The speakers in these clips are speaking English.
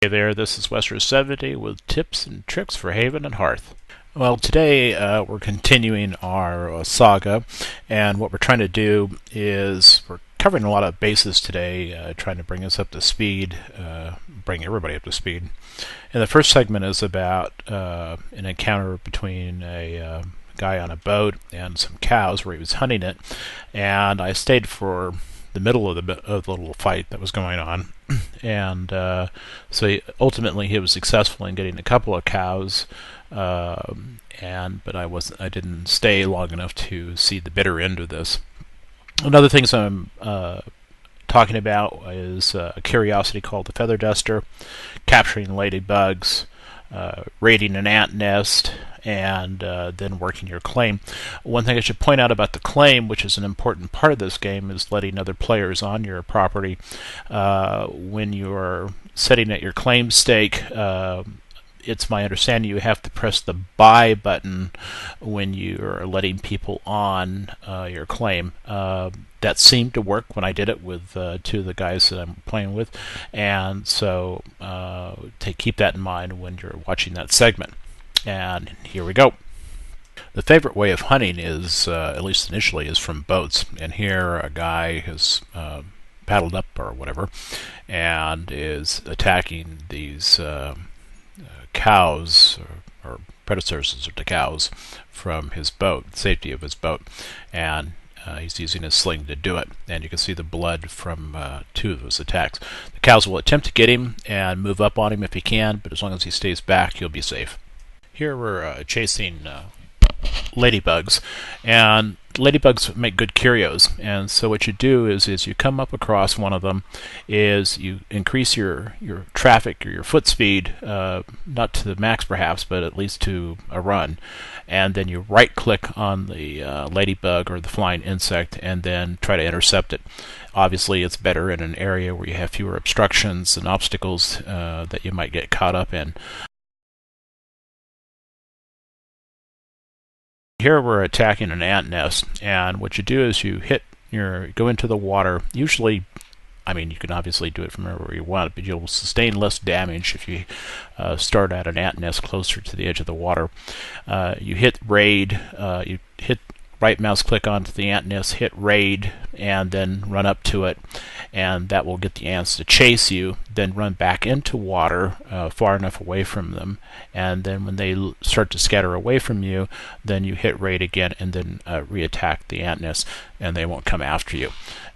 Hey there, this is Wester70 with tips and tricks for Haven and Hearth. Well, today we're continuing our saga, and what we're trying to do is we're covering a lot of bases today, trying to bring us up to speed, bring everybody up to speed. And the first segment is about an encounter between a guy on a boat and some cows where he was hunting it, and I stayed for the middle of the little fight that was going on, and ultimately he was successful in getting a couple of cows, but I didn't stay long enough to see the bitter end of this. Another thing I'm talking about is a curiosity called the feather duster, capturing ladybugs, raiding an ant nest, and then working your claim. One thing I should point out about the claim, which is an important part of this game, is letting other players on your property. When you're setting at your claim stake, it's my understanding you have to press the buy button when you're letting people on your claim. That seemed to work when I did it with two of the guys that I'm playing with, and so keep that in mind when you're watching that segment. And here we go. The favorite way of hunting is, at least initially, is from boats. And here a guy has paddled up or whatever and is attacking these cows or predecessors of the cows from his boat, the safety of his boat, and he's using his sling to do it, and you can see the blood from two of his attacks. The cows will attempt to get him and move up on him if he can, but as long as he stays back, he'll be safe. Here we're chasing ladybugs, and ladybugs make good curios, and so what you do is you come up across one of them, is you increase your traffic or your foot speed, not to the max perhaps, but at least to a run, and then you right click on the ladybug or the flying insect and then try to intercept it. Obviously it's better in an area where you have fewer obstructions and obstacles that you might get caught up in. Here we're attacking an ant nest, and what you do is you go into the water. Usually, I mean, you can obviously do it from wherever you want, but you'll sustain less damage if you start at an ant nest closer to the edge of the water. You hit raid, you hit right mouse click onto the ant nest, hit raid, and then run up to it, and that will get the ants to chase you. Then run back into water far enough away from them, and then when they start to scatter away from you, then you hit raid again and then re-attack the ant nest, and they won't come after you.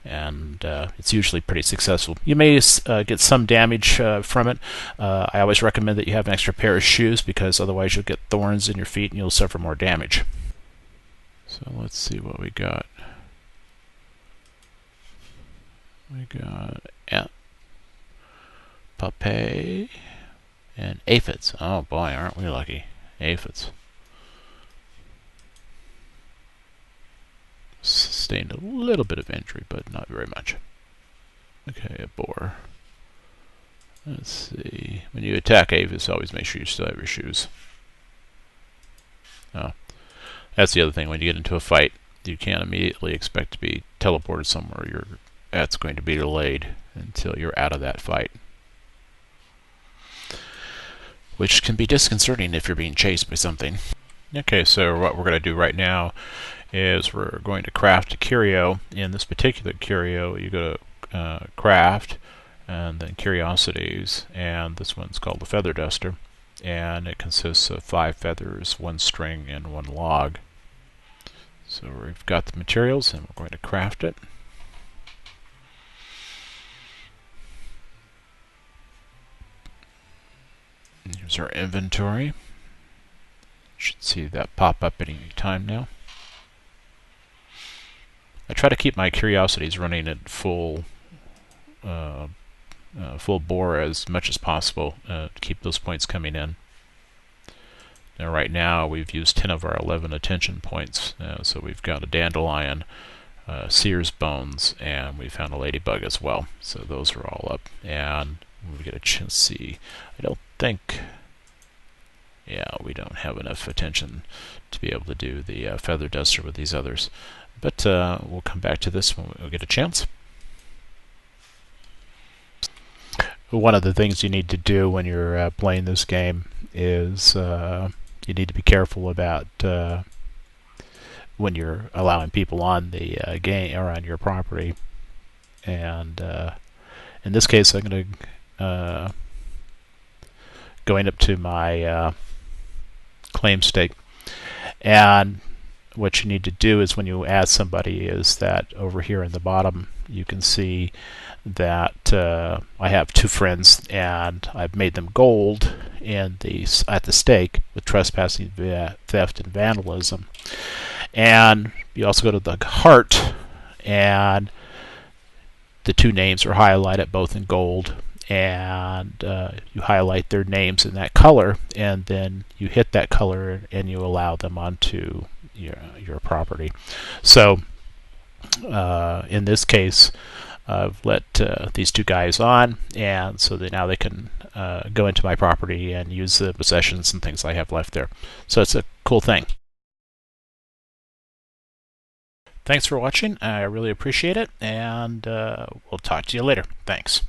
And it's usually pretty successful. You may get some damage from it. I always recommend that you have an extra pair of shoes, because otherwise you'll get thorns in your feet and you'll suffer more damage. So let's see what we got. We got ant pupae and aphids. Oh boy, aren't we lucky. Aphids. Sustained a little bit of injury, but not very much. Okay, a boar. Let's see. When you attack aphids, always make sure you still have your shoes. Oh. That's the other thing. When you get into a fight, you can't immediately expect to be teleported somewhere. That's going to be delayed until you're out of that fight, which can be disconcerting if you're being chased by something. Okay, so what we're going to do right now is we're going to craft a curio. In this particular curio, you go to craft, and then curiosities, and this one's called the feather duster, and it consists of 5 feathers, 1 string, and 1 log. So we've got the materials, and we're going to craft it. And here's our inventory. You should see that pop up any time now. I try to keep my curiosities running at full bore as much as possible to keep those points coming in. Now right now we've used 10 of our 11 attention points, so we've got a dandelion, seer's bones, and we found a ladybug as well. So those are all up, and we get a chance to see. I don't think, yeah, we don't have enough attention to be able to do the feather duster with these others, but we'll come back to this when we get a chance. one of the things you need to do when you're playing this game is you need to be careful about when you're allowing people on the game or on your property. And in this case, I'm going to going up to my claim stake, and what you need to do is when you add somebody is that over here in the bottom you can see that I have 2 friends and I've made them gold at the stake with trespassing, theft, and vandalism. And you also go to the heart, and the 2 names are highlighted both in gold, and you highlight their names in that color, and then you hit that color and you allow them onto your property. So in this case, I've let these 2 guys on, and so that now they can go into my property and use the possessions and things I have left there. So it's a cool thing. Thanks for watching. I really appreciate it, and we'll talk to you later. Thanks.